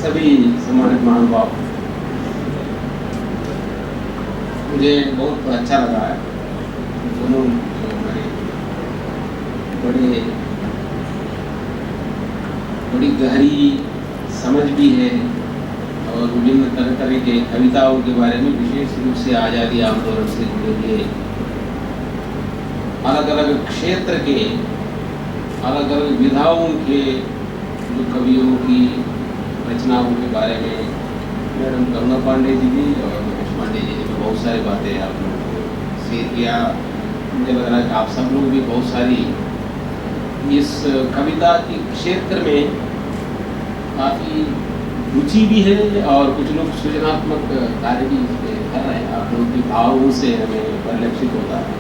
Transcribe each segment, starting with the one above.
सभी सम्मानित महानुभाव, मुझे बहुत अच्छा लगा है। दोनों जो हमारे बड़ी गहरी समझ भी है और विभिन्न तरह तरह के कविताओं के बारे में, विशेष रूप से आज़ादी आंदोलन से जुड़े हुए अलग अलग क्षेत्र के अलग अलग विधाओं के जो कवियों की रचनाओं के बारे में मैडम करुणा पांडे जी भी और महेश पांडे जी ने भी बहुत सारी बातें आप लोगों को शेयर किया। मुझे लग रहा है कि आप सब लोग भी बहुत सारी इस कविता के क्षेत्र में काफ़ी रुचि भी है और कुछ लोग सृजनात्मक कार्य भी इसमें कर रहे हैं। आप लोगों के भावों से हमें परिलक्षित होता है।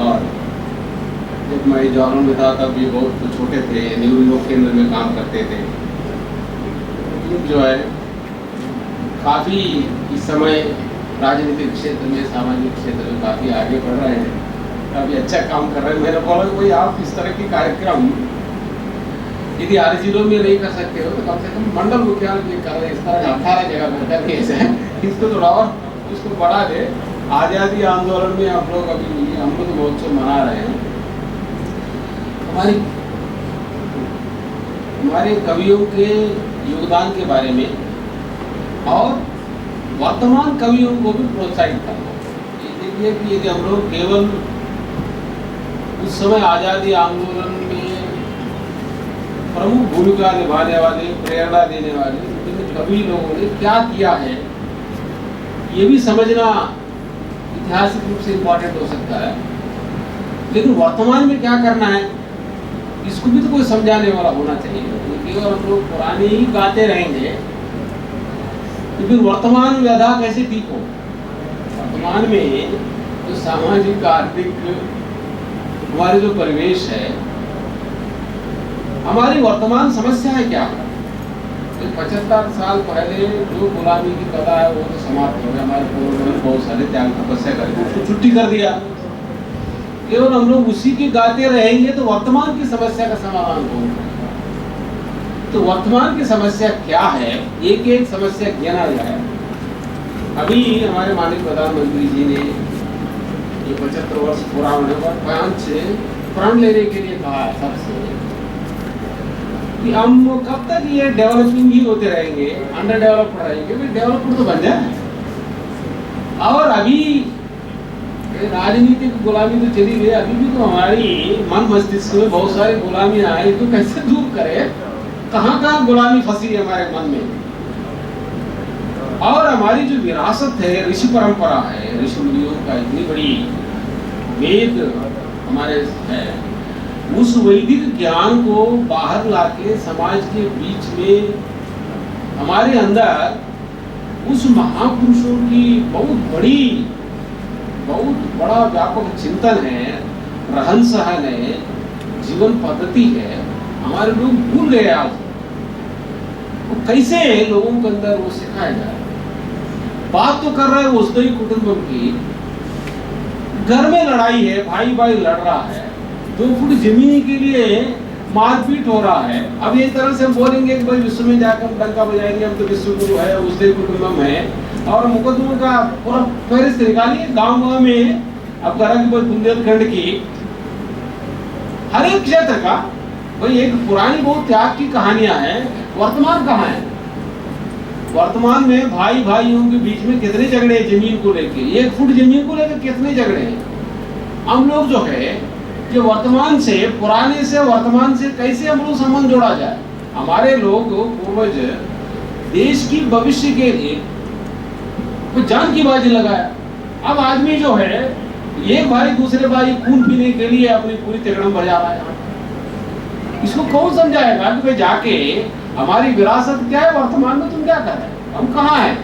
और जब मैं जवाहर में था तब ये बहुत छोटे थे, नेहरू युवा केंद्र में काम करते थे। जो है काफ़ी इस समय राजनीतिक क्षेत्र में, सामाजिक क्षेत्र में काफ़ी आगे बढ़ रहे हैं, काफ़ी अच्छा काम कर रहे हैं। मैंने बोला कि भाई आप इस तरह के कार्यक्रम यदि हर जिलों में नहीं कर सकते हो तो कम से कम मंडल मुख्यालय में कर रहे, इस तरह 18 जगह पर करके इसको थोड़ा और उसको बढ़ा दे। आज़ादी आंदोलन में आप लोग अभी अमृत महोत्सव मना रहे हैं। हमारे कवियों के योगदान के बारे में और वर्तमान कवियों को भी प्रोत्साहित करना। देखिए कि यदि हम लोग केवल उस समय आज़ादी आंदोलन में प्रमुख भूमिका निभाने वाले, प्रेरणा देने वाले कवि लोगों ने क्या किया है, ये भी समझना ऐतिहासिक रूप से इम्पोर्टेंट हो सकता है। लेकिन वर्तमान में क्या करना है, इसको भी तो कोई समझाने वाला होना चाहिए। केवल हम लोग पुराने ही गाते रहेंगे तो फिर वर्तमान व्यथा कैसे ठीक हो। वर्तमान में जो सामाजिक आर्थिक हमारे जो परिवेश है, हमारी वर्तमान समस्या है क्या है। तो 75 साल पहले जो गुलामी की कला है वो तो समाप्त हो गया। हमारे पूर्वजों ने बहुत सारे त्याग तपस्या करके उसको छुट्टी कर दिया। केवल हम लोग उसी के गाते रहेंगे तो वर्तमान की समस्या का समाधान होगा। तो वर्तमान की समस्या क्या है, एक एक समस्या गिना जाए। अभी हमारे माननीय प्रधानमंत्री जी ने ये 75 वर्ष पूरा होने पर प्रण लेने के लिए कहा है सबसे कि हम कब तक ये डेवलपिंग ही होते रहेंगे, अंडर डेवलप्ड रहेंगे, डेवलप्ड तो बन जाए। और अभी राजनीतिक गुलामी तो चली गई, अभी भी तो हमारी मन मस्तिष्क में बहुत सारी गुलामियां आई, तो कैसे दूर करें। कहाँ कहाँ गुलामी फंसी है हमारे मन में। और हमारी जो विरासत है, ऋषि परंपरा है, ऋषि मुनियों का इतनी बड़ी वेद हमारे है, उस वैदिक ज्ञान को बाहर लाके समाज के बीच में हमारे अंदर उस महापुरुषों की बहुत बड़ा व्यापक चिंतन है, रहन सहन है, जीवन पद्धति है, हमारे लोग भूल गए। आज वो कैसे लोगों के अंदर वो सिखाया जाए। बात तो कर रहे हैं वसुधैव कुटुंबकम की, घर में लड़ाई है, भाई भाई लड़ रहा है, 2 फुट जमीन के लिए मारपीट हो रहा है। अब एक तरह से हम बोलेंगे कि भाई विश्व में जाकर हम डंका बजाएंगे, हम तो विश्व गुरु है, वसुधैव कुटुंबकम है, और मुकदमों का पूरा फहरिस्त निकालिए गांव में। अब करा कि बुंदेलखंड की हर एक क्षेत्र का भाई एक पुरानी बहुत त्याग की कहानियां हैं। वर्तमान कहाँ है? वर्तमान में भाई भाइयों के बीच में कितने झगड़े हैं जमीन को लेके, 1 फुट जमीन को लेकर कितने झगड़े हैं। हम लोग जो है कि वर्तमान से, पुराने से वर्तमान से कैसे हम लोग संबंध जोड़ा जाए। हमारे लोग पूर्वज देश की भविष्य के लिए जान की बाजी लगाया। अब आदमी जो है एक भाई दूसरे भाई खून पीने के लिए अपनी पूरी तिकड़म बजा रहा है। इसको कौन समझाएगा कि भाई जाके हमारी विरासत क्या है, वर्तमान में तुम क्या कर रहे हो, हम कहाँ हैं।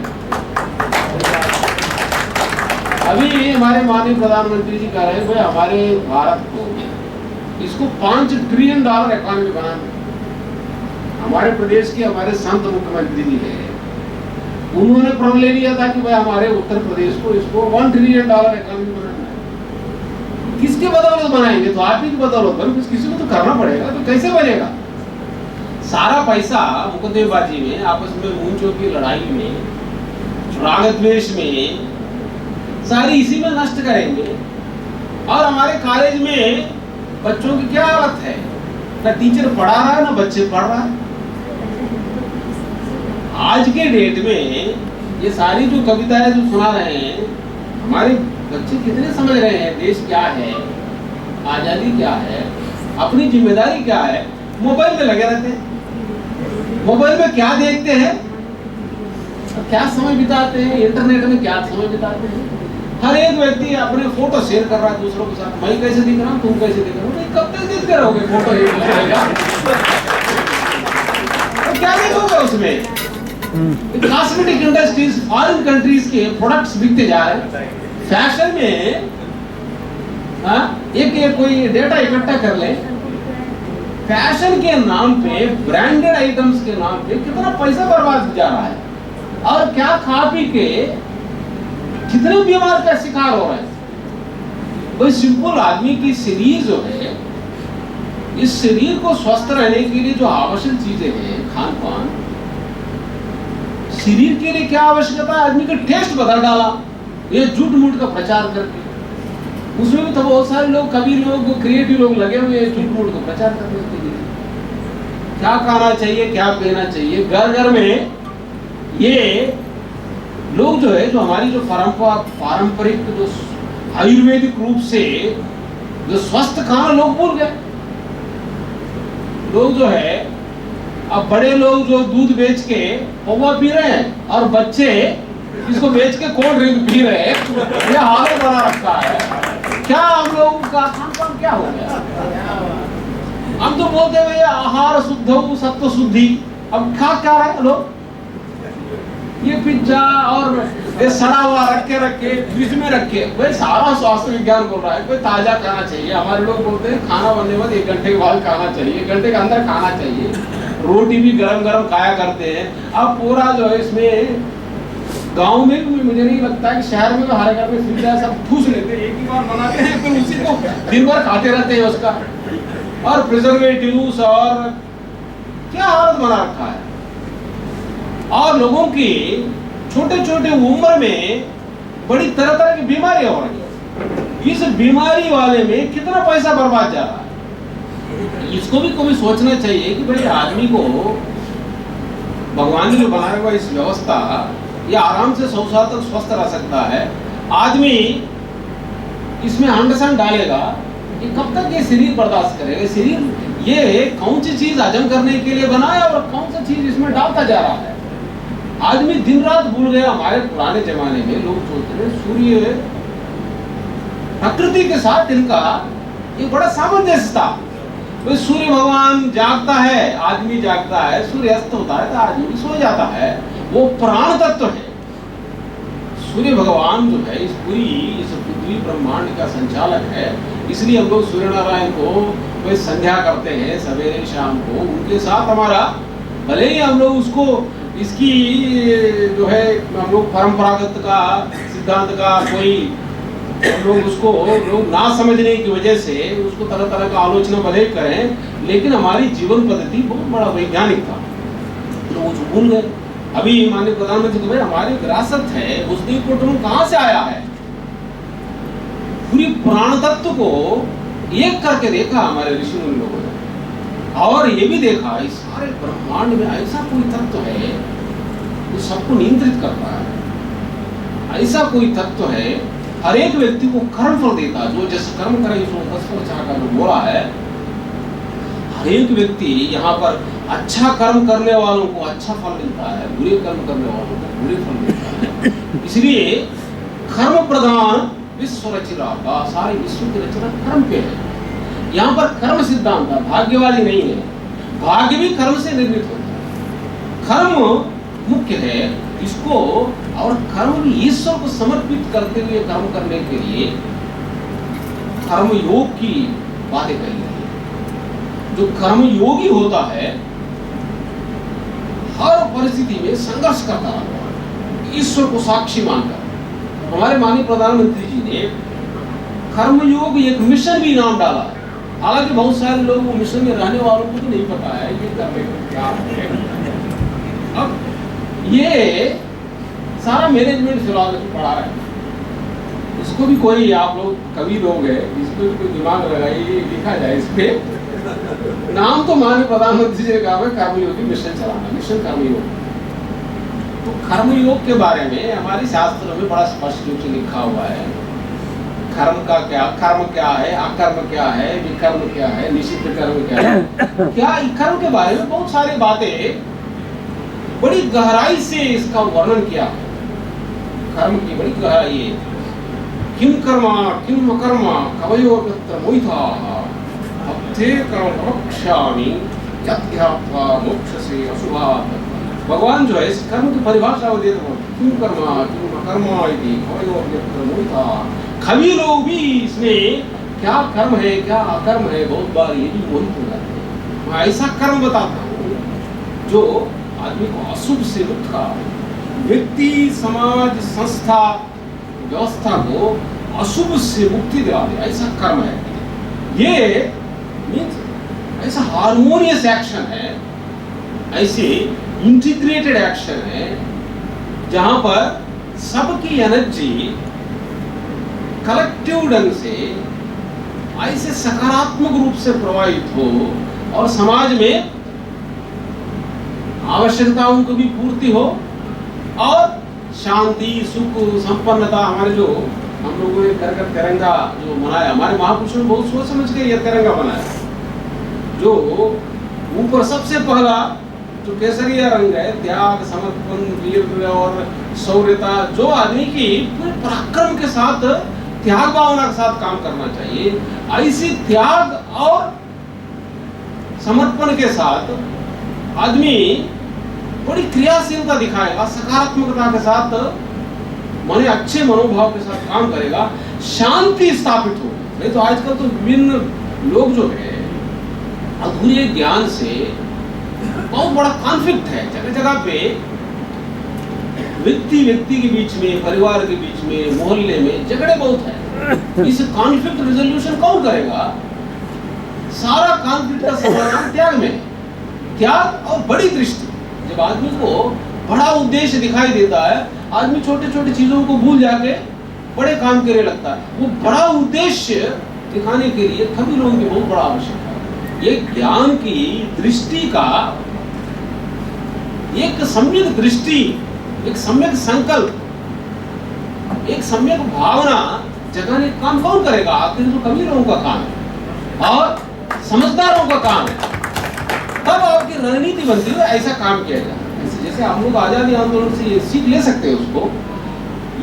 अभी हमारे माननीय प्रधानमंत्री जी कह रहे हैं भाई हमारे भारत को इसको $5 ट्रिलियन इकोनॉमी बनाना। हमारे प्रदेश के हमारे संत मुख्यमंत्री जी है, उन्होंने प्रण ले लिया था कि भाई हमारे उत्तर प्रदेश को इसको $1 ट्रिलियन इकोनॉमी बनाना है। किसके बदौलत बनाएंगे? तो आप ही की बदौलत, किसी को तो करना पड़ेगा। तो कैसे बनेगा? सारा पैसा मुकदमेबाजी में, आपस में मूंचों की लड़ाई में, राग द्वेष में, सारी इसी में नष्ट करेंगे। और हमारे कॉलेज में बच्चों की क्या हालत है, ना टीचर पढ़ा रहा है ना बच्चे पढ़ रहा है। आज के डेट में ये सारी जो कविताएं जो सुना रहे हैं, हमारे बच्चे कितने समझ रहे हैं देश क्या है, आजादी क्या है, अपनी जिम्मेदारी क्या है। मोबाइल में लगे रहते हैं, मोबाइल में क्या देखते हैं, क्या समय बिताते हैं, इंटरनेट में क्या समय बिताते हैं। हर एक व्यक्ति अपने फोटो शेयर कर रहा है दूसरों के साथ, मैं कैसे दिख रहा हूँ, तुम कैसे दिख रहे हो। कब तक देखते रहोगे फोटो एक दूसरे का, तो क्या देखोगे उसमें। कॉस्मेटिक इंडस्ट्रीज, फॉरेन कंट्रीज के प्रोडक्ट्स बिकते जा रहे हैं। फैशन में एक कोई डेटा इकट्ठा कर ले, फैशन के नाम पे, ब्रांडेड आइटम्स के नाम पे कितना पैसा बर्बाद जा रहा है, और क्या खा पी के कितने बीमार का शिकार हो रहे हैं। कोई सिंपल आदमी की शरीर जो है, इस शरीर को स्वस्थ रहने के लिए जो आवश्यक चीजें हैं, खान पान, शरीर के लिए क्या आवश्यकता है, आदमी का टेस्ट बदल डाला ये झूठ मूठ का प्रचार करके। उसमें भी तो बहुत सारे लोग, कवि लोग, क्रिएटिव लोग लगे हुए हैं झूठ मूठ का प्रचार करने के लिए। क्या खाना चाहिए, क्या पीना चाहिए, घर घर में ये लोग जो है, जो हमारी जो पारंपरिक जो आयुर्वेदिक रूप से जो स्वस्थ खाना लोग भूल गए। लोग जो है, अब बड़े लोग जो दूध बेच के पौवा पी रहे हैं, और बच्चे इसको बेच के कोल्ड ड्रिंक पी रहे हैं। ये हालत बना रखा है। क्या हम लोगों का खान पान क्या हो गया। हम तो बोलते हैं आहार शुद्ध सत्व शुद्धि, अब खा क्या रहे लोग, ये पिज्जा और ये सड़ा हुआ रख के फ्रिज में रख के। भाई सारा स्वास्थ्य विज्ञान बोल रहा है कोई ताजा खाना चाहिए। हमारे लोग बोलते हैं खाना बनने के बाद 1 घंटे के बाद खाना चाहिए, 1 घंटे के अंदर खाना चाहिए। रोटी भी गरम गरम खाया करते हैं। अब पूरा जो है इसमें गांव में भी मुझे नहीं लगता कि शहर में तो हर घर में पिज्जा सब ठूस लेते हैं, एक ही बार बनाते हैं, फिर उसी को दिन भर खाते रहते हैं उसका। और प्रिजर्वेटिव्स और क्या हालत बना रखा है। और लोगों की छोटे छोटे उम्र में बड़ी तरह तरह की बीमारियां हो रही है। इस बीमारी वाले में कितना पैसा बर्बाद जा रहा है। इसको भी कभी सोचना चाहिए कि भाई आदमी को भगवान ने बनाया हुआ इस व्यवस्था, ये आराम से 100 साल तक स्वस्थ रह सकता है। आदमी इसमें अंडसन डालेगा कि कब तक ये शरीर बर्दाश्त करेगा। शरीर ये कौन सी चीज हजम करने के लिए बना है और कौन सी चीज इसमें डालता जा रहा है। आदमी दिन रात भूल गया। हमारे पुराने जमाने में लोग सोचते थे सूर्य प्रकृति के साथ इनका ये बड़ा सामंजस्य था। तो सूर्य भगवान जागता है, आदमी जागता है, सूर्य अस्त होता है तो आदमी सो जाता है। वो प्राण तत्व है। सूर्य भगवान जो है इस पृथ्वी ब्रह्मांड का संचालक है। इसलिए हम लोग सूर्य नारायण को कोई संध्या करते हैं सवेरे शाम को। उनके साथ हमारा भले ही हम लोग उसको इसकी जो है हम लोग परंपरागत का सिद्धांत का कोई हम लोग उसको लोग ना समझने की वजह से उसको तरह तरह का आलोचना भले करें, लेकिन हमारी जीवन पद्धति बहुत बड़ा वैज्ञानिक था। लोग उसको भूल गए। अभी माननीय प्रधानमंत्री भाई हमारी विरासत है, उसकी कुटुंब कहाँ से आया है। पूरी प्राण तत्व को एक करके देखा हमारे ऋषि मुनि लोगों ने, और ये भी देखा इस सारे ब्रह्मांड में ऐसा कोई तत्व है जो सबको नियंत्रित कर रहा है। ऐसा कोई तत्व है हर एक व्यक्ति को कर्म फल देता, जो जैसे कर्म करे उसको 10 फल चाहकर जो बोला है। हर एक व्यक्ति यहाँ पर अच्छा कर्म करने वालों को अच्छा फल मिलता है, बुरे कर्म करने वालों को बुरे फल मिलता है। इसलिए कर्म प्रधान विश्व रचना का, सारे विश्व की रचना कर्म पे है। यहाँ पर कर्म सिद्धांत है, भाग्यवादी नहीं है। भाग्य भी कर्म से निर्मित होता है। कर्म मुख्य है इसको, और कर्म भी ईश्वर को समर्पित करते हुए कर्म करने के लिए कर्म योग की बातें कही गई है। जो कर्म योगी होता है हर परिस्थिति में संघर्ष करता रहता है, ईश्वर को साक्षी मानकर। हमारे माननीय प्रधानमंत्री जी ने कर्मयोग एक मिशन भी नाम डाला है। हालांकि बहुत सारे लोग वो मिशन में रहने वालों को तो नहीं पता है ये करने का क्या है। अब ये सारा मैनेजमेंट फिलॉसफी पढ़ा है, इसको भी कोई आप लोग कवि लोग हैं, इसको भी कोई दिमाग लगाइए, लिखा जाए इस पे। नाम तो माननीय प्रधानमंत्री जी ने कहा है कर्मयोगी मिशन चलाना, मिशन कर्मयोग। तो कर्मयोग के बारे में हमारे शास्त्रों में बड़ा स्पष्ट रूप से लिखा हुआ है। कर्म का क्या, कर्म क्या है, अकर्म क्या है, विकर्म क्या है, निषिद्ध कर्म क्या है, क्या कर्म के बारे में बहुत सारी बातें बड़ी गहराई से इसका वर्णन किया। कर्म की बड़ी गहराई है। किम कर्मा किम अकर्म कवयोर्यत्र मोहिताः भक्ते कर्म प्रवक्ष्यामि यद्ध्यात्वा मोक्षसे अशुभात्। भगवान जो है इस कर्म की परिभाषा वो देते हैं, किम कर्मा किम अकर्म इति कवयोर्यत्र मोहिताः। कवि लोग भी इसमें क्या कर्म है क्या अकर्म है बहुत बार ये भी मोहित हो जाते हैं। मैं ऐसा कर्म बताता हूँ जो आदमी को अशुभ से मुक्त का, व्यक्ति समाज संस्था व्यवस्था को अशुभ से मुक्ति दिला दे, ऐसा कर्म है। ये मीन्स ऐसा हार्मोनियस एक्शन है, ऐसे इंटीग्रेटेड एक्शन है जहां पर सबकी एनर्जी कलेक्टिव ढंग से ऐसे सकारात्मक रूप से प्रवाहित हो और समाज में आवश्यकताओं की भी पूर्ति हो और शांति सुख संपन्नता। हमारे जो हम लोगों ने कर तिरंगा जो मनाया, हमारे महापुरुषों ने बहुत सोच समझ के यह तिरंगा बनाया। जो ऊपर सबसे पहला जो केसरिया रंग है, त्याग समर्पण वीर और शौर्यता, जो आदमी की पूरे पराक्रम के साथ त्याग भावना के साथ काम करना चाहिए, ऐसी त्याग और समर्पण के साथ आदमी बड़ी क्रियाशीलता दिखाएगा, सकारात्मकता के साथ माने अच्छे मनोभाव के साथ काम करेगा, शांति स्थापित हो। नहीं तो आजकल तो विभिन्न लोग जो है अधूरे ज्ञान से बहुत बड़ा कॉन्फ्लिक्ट है। जगह जगह पे व्यक्ति के बीच में, परिवार के बीच में, मोहल्ले में झगड़े बहुत है। इस कॉन्फ्लिक्ट रिजोल्यूशन कौन करेगा? सारा कॉन्फ्लिक्ट का समाधान त्याग में, त्याग और बड़ी दृष्टि। जब आदमी को बड़ा उद्देश्य दिखाई देता है, आदमी छोटे छोटे चीजों को भूल जाके बड़े काम करने लगता है। वो बड़ा उद्देश्य दिखाने के लिए कभी लोगों की बहुत बड़ा आवश्यकता है। ये ज्ञान की दृष्टि का एक सम्यक दृष्टि, एक सम्यक संकल्प, एक सम्यक भावना जगाने का काम कौन करेगा? आखिर तो कभी लोगों का काम है और समझदारों का काम है। तब आपकी रणनीति बनती है, ऐसा काम किया जाए। जैसे हम लोग आजादी आंदोलन से ये सीख ले सकते हैं, उसको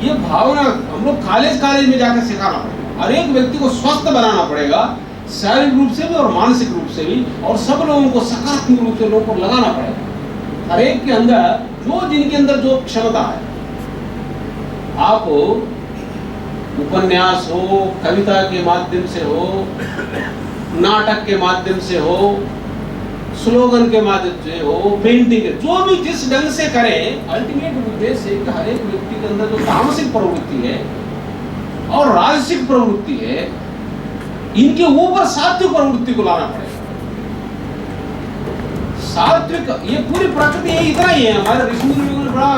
ये भावना हम लोग कॉलेज में जाकर सिखाना पड़ेगा। हर एक व्यक्ति को स्वस्थ बनाना पड़ेगा, शारीरिक रूप से भी और मानसिक रूप से भी, और सब लोगों को सकारात्मक रूप से लोगों को लगाना पड़ेगा। हर एक के अंदर जिनके अंदर जो क्षमता है, आप उपन्यास हो, कविता के माध्यम से हो, नाटक के माध्यम से हो, स्लोगन के माध्यम से हो, पेंटिंग, जो भी जिस ढंग से करें, अल्टीमेट उद्देश्य है कि हर एक व्यक्ति के अंदर जो तामसिक प्रवृत्ति है और राजसिक प्रवृत्ति है, इनके ऊपर सात्विक प्रवृत्ति को लाना पड़ेगा। सात्विक, ये पूरी प्रकृति है, इतना ही है। हमारे ऋषि मुनियों ने बड़ा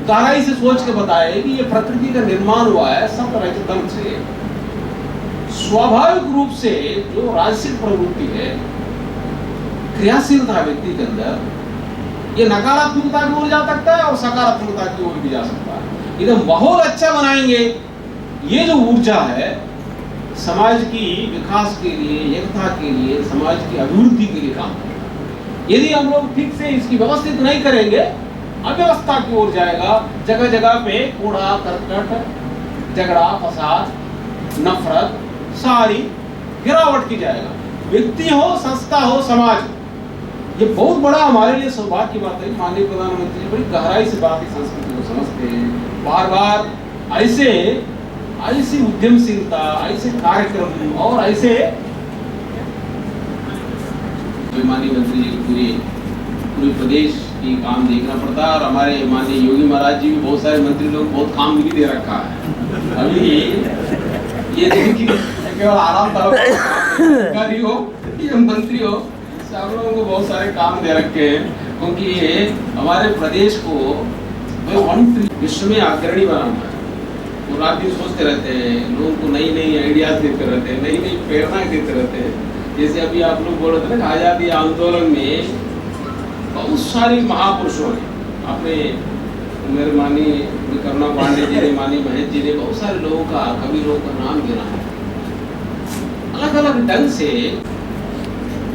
गहराई से सोच के बताया है कि ये प्रकृति का निर्माण हुआ है सब रजतम से। स्वाभाविक रूप से जो राजसिक प्रवृत्ति है, क्रियाशीलता व्यक्ति के अंदर, ये नकारात्मकता की ओर जा सकता है और सकारात्मकता की ओर भी जा सकता है। इधर माहौल अच्छा बनाएंगे, ये जो ऊर्जा है समाज की विकास के लिए, एकता के लिए, समाज की अभिवृद्धि के लिए काम करेगा। यदि हम लोग ठीक से इसकी व्यवस्थित नहीं करेंगे, अव्यवस्था की ओर जाएगा। जगह जगह पे कूड़ा करकट, झगड़ा फसाद, नफरत, सारी गिरावट की जाएगा। व्यक्ति हो, संस्था हो, समाज, ये बहुत बड़ा हमारे लिए सौभाग्य की बात है। माननीय प्रधानमंत्री जी बड़ी गहराई से भारतीय संस्कृति को समझते हैं। बार बार ऐसी उद्यमशीलता, ऐसे कार्यक्रम और ऐसे माननीय मंत्री जी पूरे प्रदेश की काम देखना पड़ता है। और हमारे माननीय योगी महाराज जी भी बहुत सारे मंत्री लोग बहुत काम भी दे रखा है। अभी ये देखिए केवल आराम अधिकारी हो या मंत्री हो, सब लोगों को बहुत सारे काम दे रखे हैं, क्योंकि ये हमारे प्रदेश को विश्व में अग्रणी बनाना है। वो रात दिन सोचते रहते हैं, लोगों को नई नई आइडियाज देते रहते हैं, नई नई प्रेरणाएं देते रहते हैं। जैसे अभी आप लोग बोल रहे थे ना, आज़ादी आंदोलन में बहुत सारे महापुरुषों ने, आपने मेरे मानी करुणा पांडे जी ने, मानी महेश जी ने, बहुत सारे लोगों का, कवि लोगों का नाम गिना है। अलग अलग ढंग से,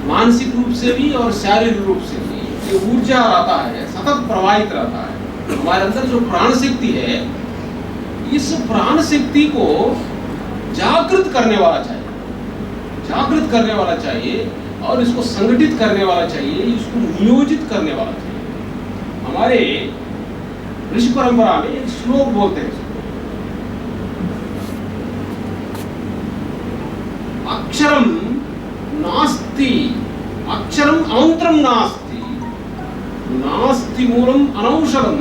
मानसिक रूप से भी और शारीरिक रूप से भी ये ऊर्जा रहता है, सतत प्रवाहित रहता है। हमारे अंदर जो प्राण शक्ति है, इस प्राण शक्ति को जागृत करने वाला चाहिए, जागृत करने वाला चाहिए, और इसको संगठित करने वाला चाहिए, इसको नियोजित करने वाला चाहिए। हमारे ऋषि परंपरा में एक श्लोक बोलते हैं, अक्षरम नास्ति, अक्षरम अमंत्रम नास्ति, नास्ति मूलम अनौषधम,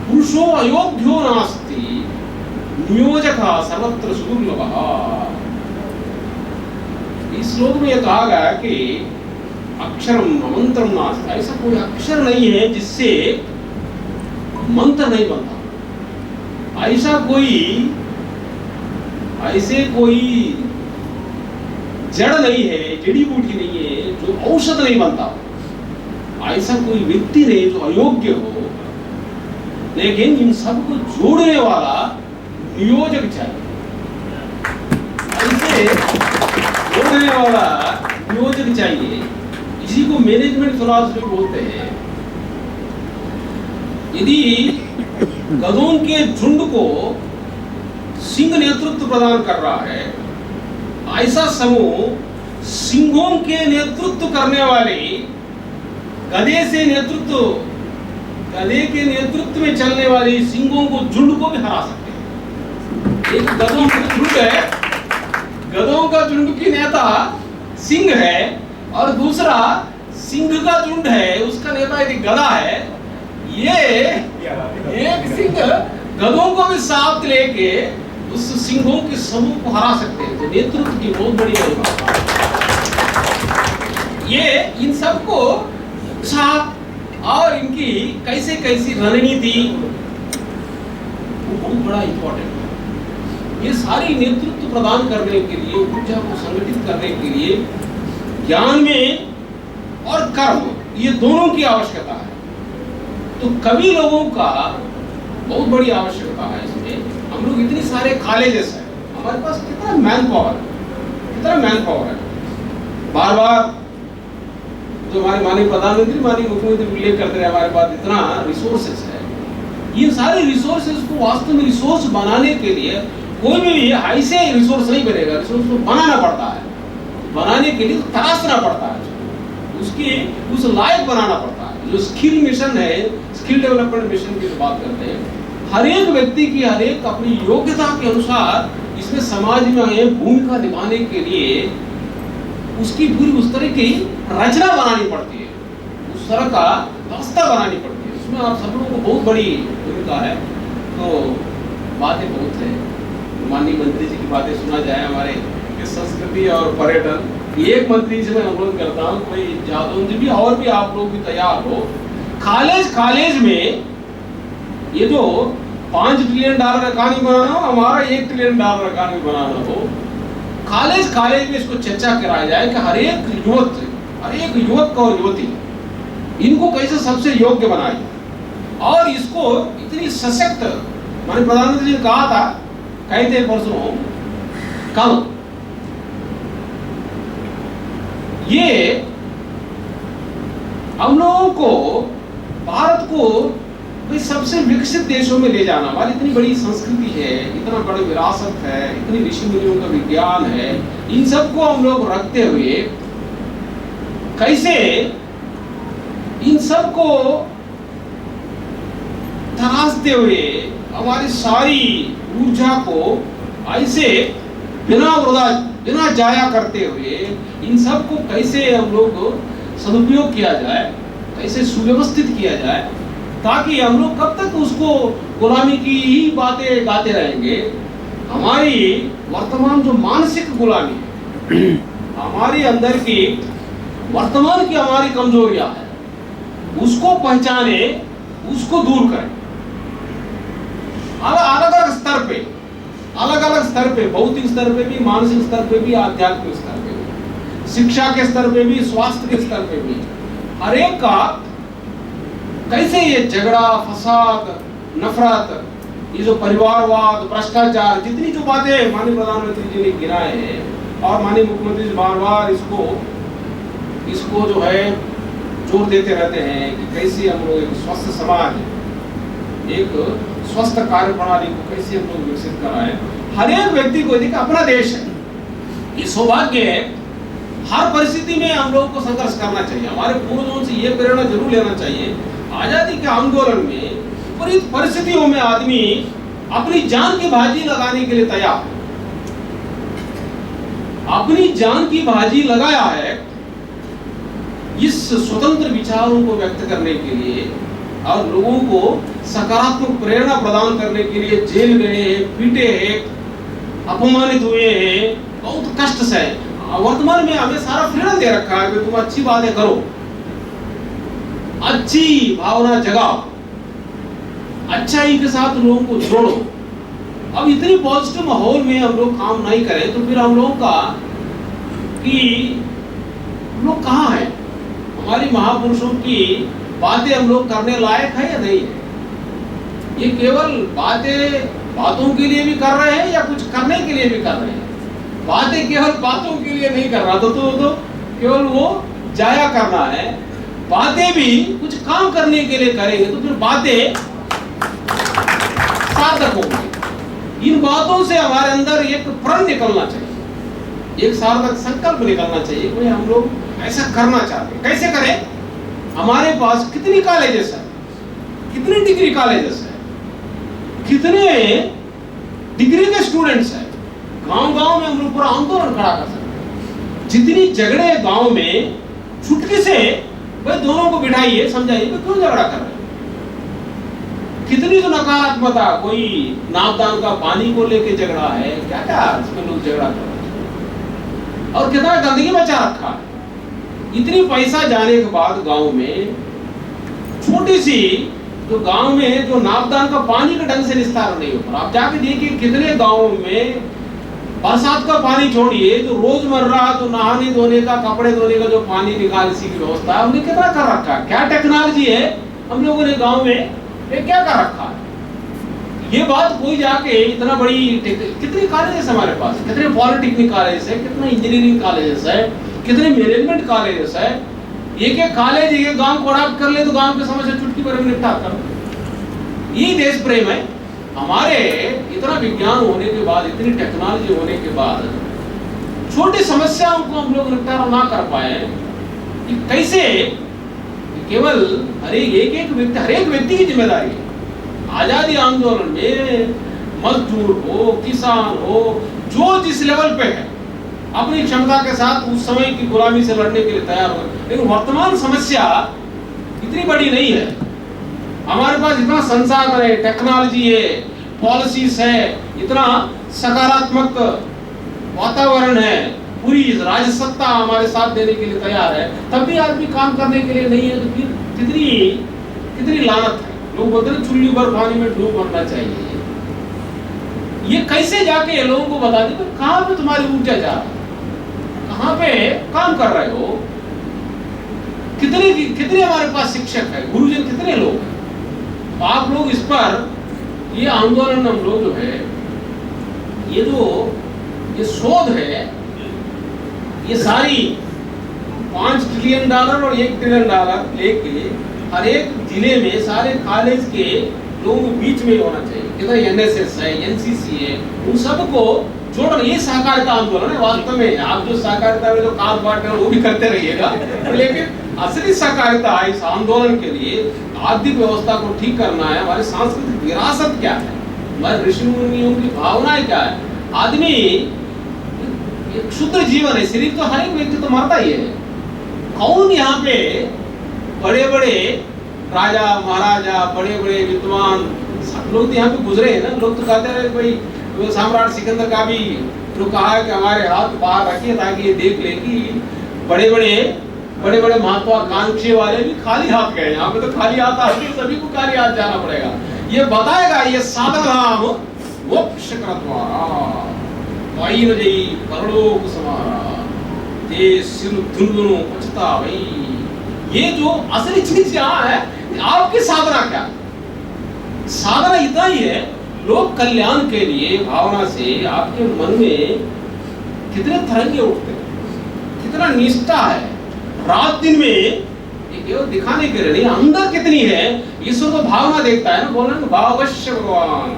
पुरुषो अयोग्यो नास्ति, नियोजका सर्वत्र सुदुर्लभः। इस श्लोक में यह कहा गया कि अक्षरम अमंत्रम नास्ति, ऐसा कोई अक्षर नहीं है जिससे मंत्र नहीं बनता। ऐसे कोई जड़ नहीं है, जड़ी बूटी नहीं है जो औषध नहीं बनता। ऐसा कोई व्यक्ति नहीं जो अयोग्य हो, लेकिन इन सबको जोड़ने वाला नियोजक चाहिए। ऐसे जोड़ने वाला नियोजक चाहिए, इसी को मैनेजमेंट फिलॉसफी बोलते हैं। यदि गधों के झुंड को सिंह नेतृत्व प्रदान कर रहा है, ऐसा समूह सिंहों के नेतृत्व करने वाले गधे के नेतृत्व में चलने वाले सिंहों को, झुंड को भी हरा सकते हैं। एक गधों का झुंड है, गधों का झुंड की नेता सिंह है, और दूसरा सिंह का झुंड है, उसका नेता यदि गधा है। ये एक सिंह गधों को भी साथ लेके उस सिंहों के समूह को हरा सकते हैं। तो नेतृत्व की बहुत बड़ी बात है। ये इन सबको उत्साह और इनकी कैसे कैसी रणनीति, वो बहुत बड़ा इंपॉर्टेंट है। ये सारी नेतृत्व प्रदान करने के लिए, ऊर्जा को संगठित करने के लिए ज्ञान में और कर्म, ये दोनों की आवश्यकता है। तो कवि लोगों का बहुत बड़ी आवश्यकता है। इसमें हम लोग इतनी सारे कॉलेजेस हैं, हमारे पास कितना मैन पावर है। बार बार जो हमारे माननीय प्रधानमंत्री, माननीय मुख्यमंत्री उल्लेख करते हैं, हमारे पास इतना रिसोर्सेस है। ये सारे रिसोर्सेस को वास्तव में रिसोर्स बनाने के लिए कोई भी ऐसे रिसोर्स नहीं बनेगा, रिसोर्स को बनाना पड़ता है। बनाने के लिए तराशना पड़ता है, उसकी उस लायक बनाना पड़ता है। जो स्किल मिशन है, स्किल डेवलपमेंट मिशन की बात करते हैं, हर एक व्यक्ति की, हर एक अपनी योग्यता के अनुसार इसमें समाज में भूमिका निभाने के लिए उसकी पूरी उस तरह की रचना बनानी पड़ती है, उस तरह का व्यवस्था बनानी पड़ती है। उसमें आप सब लोगों को बहुत बड़ी भूमिका है। तो बातें बहुत है, माननीय मंत्री जी की बातें सुना जाए। हमारे संस्कृति और पर्यटन, एक मंत्री से मैं अनुरोध करता हूँ, कोई जादव जी भी और भी आप लोग भी तैयार हो। कॉलेज में ये जो $5 ट्रिलियन का कहानी बनाना हो, हमारा $1 ट्रिलियन का कहानी बनाना हो, कॉलेज में इसको चर्चा कराया जाए कि हर एक युवक और युवती, इनको कैसे सबसे योग्य बनाए, और इसको इतनी सशक्त, माननीय प्रधानमंत्री जी ने कहा था, कहते परसों कल, ये हम लोगों को, भारत को भाई सबसे विकसित देशों में ले जाना। हमारी इतनी बड़ी संस्कृति है, इतना बड़ी विरासत है, इतनी ऋषि मुनियों का विज्ञान है, इन सबको हम लोग रखते हुए कैसे इन सबको तराशते हुए हमारी सारी ऊर्जा को ऐसे बिना जाया करते हुए इन सबको कैसे हम लोग सदुपयोग किया जाए, कैसे सुव्यवस्थित किया जाए, ताकि हम लोग कब तक उसको गुलामी की ही बातें गाते रहेंगे। हमारी वर्तमान जो मानसिक गुलामी है, हमारी अंदर की वर्तमान की हमारी कमजोरियां है, उसको पहचाने, उसको दूर करें। अलग अलग स्तर पे, अलग अलग स्तर पे, भौतिक स्तर पे भी, मानसिक स्तर पे भी, आध्यात्मिक स्तर पे भी, शिक्षा के स्तर पे भी, स्वास्थ्य के स्तर पे भी, हर एक का कैसे ये झगड़ा, फसाद, नफरत, ये जो परिवारवाद, भ्रष्टाचार, जितनी जो बातें माननीय प्रधानमंत्री जी ने गिनाए हैं और माननीय मुख्यमंत्री जी बार बार इसको जो है जोर देते रहते हैं कि कैसे हम लोग एक स्वस्थ समाज, एक स्वस्थ कार्य प्रणाली को कैसे हम लोग विकसित कराएं। हर एक व्यक्ति को देखिए अपना देश है, ये सौभाग्य है, हर परिस्थिति में हम लोगों को संघर्ष करना चाहिए। हमारे पूर्वजों से ये प्रेरणा जरूर लेना चाहिए। आजादी के आंदोलन में विपरीत परिस्थितियों में आदमी अपनी जान की बाजी लगाने के लिए तैयार है, अपनी जान की बाजी लगाया है इस स्वतंत्र विचारों को व्यक्त करने के लिए और लोगों को सकारात्मक प्रेरणा प्रदान करने के लिए। जेल गए हैं, पीटे हैं, अपमानित हुए हैं, बहुत कष्ट से। वर्तमान में हमें सारा फ्रीडम दे रखा है कि तुम अच्छी बातें करो, अच्छी भावना जगाओ, अच्छाई के साथ लोगों को जोड़ो। अब इतनी पॉजिटिव माहौल में हम लोग काम नहीं करें तो फिर हम लोग का कि हम लोग कहाँ हैं? हमारी महापुरुषों की बातें हम लोग करने लायक है या नहीं है? ये केवल बातों के लिए भी कर रहे हैं या कुछ करने के लिए भी कर रहे हैं? बातें केवल बातों के लिए नहीं कर रहा तो केवल वो जाया करना है। बातें भी कुछ काम करने के लिए करेंगे तो फिर बातें सार्थक होंगी। इन बातों से हमारे अंदर एक प्रण निकलना चाहिए, एक सार्थक संकल्प निकलना चाहिए कि हम लोग ऐसा करना चाहते हैं। कैसे करें? हमारे पास कितनी कॉलेजेस है, कितनी डिग्री कॉलेजेस है, कितने डिग्री के स्टूडेंट्स हैं। गांव-गांव में हम लोग पूरा आंदोलन खड़ा कर सकते हैं। जितनी झगड़े गांव में चुटकी से भाई दोनों को बिठाइए, समझाइए कि क्यों झगड़ा कर रहे हैं। कितनी तो नकारात्मकता, कोई नापदान का पानी को लेके झगड़ा है, क्या क्या इसमें लोग झगड़ा कर रहे हैं और कितना गंदगी मचा रखा है। इतनी पैसा जाने के बाद गांव में छोटी सी जो गांव में जो नापदान का पानी का ढंग से निस्तारण नहीं हो रहा। आप जाके देखिए कितने गांव में बरसात का पानी छोड़िए, जो रोजमर्रा जो नहाने धोने का, कपड़े धोने का जो पानी निकालने की व्यवस्था है हमने कितना कर रखा है। क्या टेक्नोलॉजी है हम लोगों ने गांव में ये क्या कर रखा है। ये बात कोई जाके इतना बड़ी कितने कॉलेजेस हमारे पास, कितने पॉलिटेक्निक कॉलेजेस है, कितने इंजीनियरिंग कॉलेजेस है, कितने मैनेजमेंट कॉलेजेस है। एक एक कॉलेज एक गांव को अडॉप्ट कर ले तो गांव की समस्या चुटकी भर में निपटा कर। ये देश प्रेम है हमारे। इतना विज्ञान होने के बाद, इतनी टेक्नोलॉजी होने के बाद छोटी समस्याओं को हम लोग निपटारा ना कर पाए कि कैसे केवल हर एक व्यक्ति की जिम्मेदारी है। आजादी आंदोलन में मजदूर हो, किसान हो, जो जिस लेवल पे है अपनी क्षमता के साथ उस समय की गुलामी से लड़ने के लिए तैयार हो। लेकिन वर्तमान समस्या इतनी बड़ी नहीं है। हमारे पास इतना संसाधन है, टेक्नोलॉजी है, पॉलिसीज है, इतना सकारात्मक वातावरण है, पूरी राज्य सत्ता हमारे साथ देने के लिए तैयार है, तब भी आदमी काम करने के लिए नहीं है तो फिर कितनी लानत है। लोग बोलते हैं चुल्ली पर पानी में डूब मरना चाहिए। ये कैसे जाके ये लोगों को बता दें कहां पे तुम्हारी ऊर्जा जा रही है, कहां पे काम कर रहे हो, कितने हमारे पास शिक्षक है, गुरुजन कितने लोग हैं। तो आप लोग इस पर ये आंदोलन हम लोग जो है ये शोध है, ये सारी $5 ट्रिलियन और $1 ट्रिलियन लेके हर एक जिले में सारे कॉलेज के लोगों के बीच में होना चाहिए। कितना NSS है, NCC है, उन सबको जोड़ना। ये सहकारिता आंदोलन है वास्तव में। आप जो सहकारिता में जो काम बांटना वो भी करते रहिएगा, लेकिन असली सहकारिता इस आंदोलन के लिए आर्थिक व्यवस्था को ठीक करना है। हमारी सांस्कृतिक विरासत क्या है, हमारे ऋषि मुनियों की भावनाएं क्या है। आदमी एक शुद्ध जीवन है, शरीर तो हर एक व्यक्ति तो मरता ही है। कौन यहाँ पे बड़े बड़े राजा महाराजा, बड़े बड़े विद्वान सब लोग तो यहाँ पे गुजरे हैं ना। लोग तो कहते हैं भाई तो सम्राट सिकंदर का भी तो कहा है कि हमारे हाथ बाहर रखिए ताकि ये देख ले कि बड़े बड़े महत्वाकांक्षी वाले भी खाली हाथ गए। यहाँ पे तो खाली हाथ आते सभी को खाली हाथ जाना पड़ेगा। ये बताएगा ये साधनाम मोक्ष करद्वारा वाइन जई परलोक समारा ते सिर धुनगुनु पछता भाई। ये जो असली चीज यहाँ है, आपकी साधना क्या है? साधना इतना ही है, लोक कल्याण के लिए भावना से आपके मन में कितने तरंगे उठते हैं, कितना निष्ठा है, रात दिन में ये केवल दिखाने के लिए नहीं, अंदर कितनी है। ईश्वर तो भावना देखता है ना, बोला ना भाववश्य भगवान,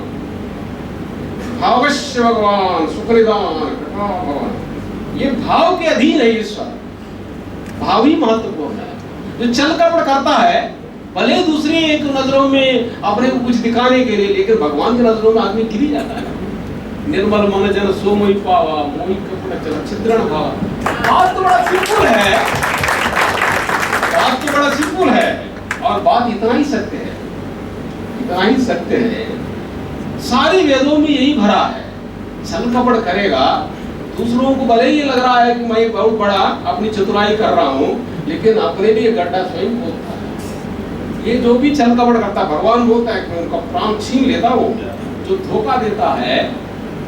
भाववश्य भगवान सुखनिदान भगवान। ये भाव के अधीन है ईश्वर, भाव ही महत्वपूर्ण है। जो छल कपट करता है भले दूसरी एक नजरों में अपने को कुछ दिखाने के लिए, लेकिन भगवान की नजरों में आदमी गिर जाता है। निर्मल मन जन सो मोहि पावा मोहि कपट चल छिद्रण भावा। बात तो बड़ा सिंपल है, बात तो बड़ा सिंपल है और बात इतना ही सत्य है, इतना ही सत्य है। सारी वेदों में यही भरा है। छल कपट करेगा, दूसरों को भले ही लग रहा है कि मैं बहुत बड़ा अपनी चतुराई कर रहा हूं, लेकिन अपने लिए गड्ढा स्वयं खोदता है। ये जो भी छल कपट करता है, भगवान बोलता है कि उनका प्राण छीन लेता, वो जो धोखा देता है,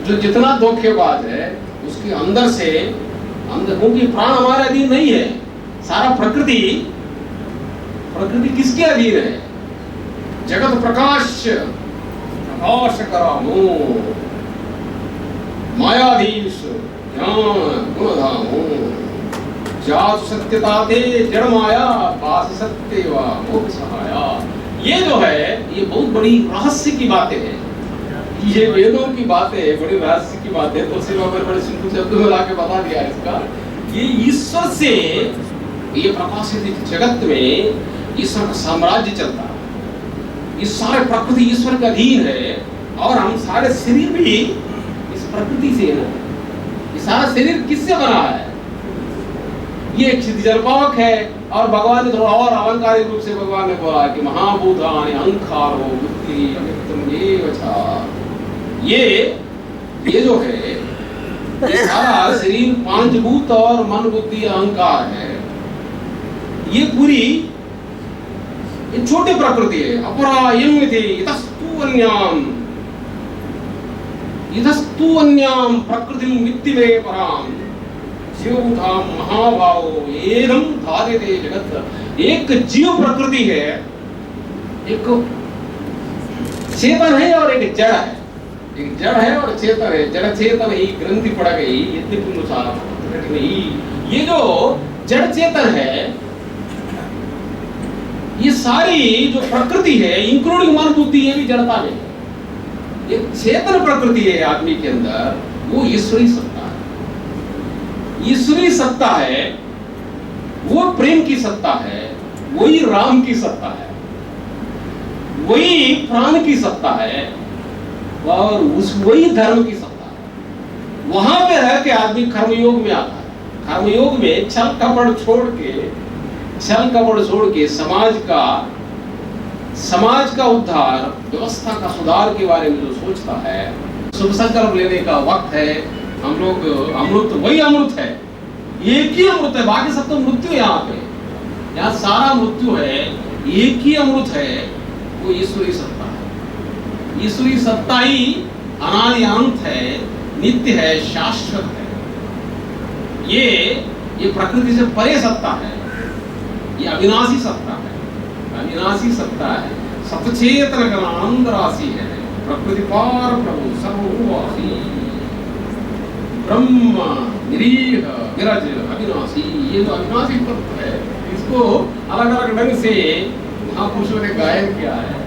जो जितना धोखेबाज है उसके अंदर से अंदर, क्योंकि प्राण हमारे अधीन नहीं है, सारा प्रकृति किसके अधीन है? जगत प्रकाश प्रकाश करामो मायाधीश ज्ञान गुणधामो जात सत्यताते जड़ माया पास सत्य व मोक्ष सहाया। ये जो है ये बहुत बड़ी रहस्य की बातें हैं, ये वेदों की बातें है, बड़ी रहस्य की बातें। तो सिर्फ बड़े सिंपल शब्दों में लाके बता दिया इसका। ये ईश्वर से ये प्रकाशित जगत में ईश्वर का साम्राज्य चलता है। इस सारे प्रकृति ईश्वर के अधीन है और हम सारे शरीर भी इस प्रकृति से है। ये सारा शरीर किससे बना है? ये क्षितिजल्पावक है। और भगवान ने थोड़ा और अलंकारिक रूप से भगवान ने बोला कि महाभूतानि अहंकारो बुद्धि अव्यक्तम एव च। ये जो है ये सारा शरीर पांचभूत और मन बुद्धि अहंकार है। ये पूरी ये छोटी प्रकृति है। अपरायम इति इतस्तु अन्याम प्रकृति मित्तिमे पराम जीवधाम महाभाव एदम धार्यते जगत। एक जीव प्रकृति है, एक चेतन है और एक जड़ है। एक जड़ है और चेतन है। जड़ चेतन ही ग्रंथि पड़ गई इतने नहीं। ये जो जड़ चेतन है, ये सारी जो प्रकृति है इंक्लूडिंग मन बुद्धि, ये भी जड़ता में है। एक चेतन प्रकृति है आदमी के अंदर, वो ईश्वरी सत्ता है। ईश्वरी सत्ता है, वो प्रेम की सत्ता है, वही राम की सत्ता है, वही प्राण की सत्ता है और वही धर्म की सत्ता है। वहां पे रह के आदमी कर्मयोग में आता है। कर्मयोग में छल कपट छोड़ के समाज का उद्धार, व्यवस्था का सुधार के बारे में जो सोचता है, शुभ संकल्प लेने का वक्त है। हम लोग अमृत, वही अमृत है, एक ही अमृत है, बाकी सब तो मृत्यु। यहाँ पे यहाँ सारा मृत्यु है, एक ही अमृत है, वो ईश्वरी सत्ता है। ईश्वरी सत्ता ही अनादि अनंत है, नित्य है, शाश्वत है। ये प्रकृति से परे सत्ता है, ये अविनाशी सत्ता है, अविनाशी सत्ता है, सतचेतन का आनंद राशि है, प्रकृति पार प्रभु सर्वभूवासी ब्रह्म निरीह विरज अविनाशी। ये जो अविनाशी तत्व है, इसको अलग अलग ढंग से महापुरुषों ने गायन किया है।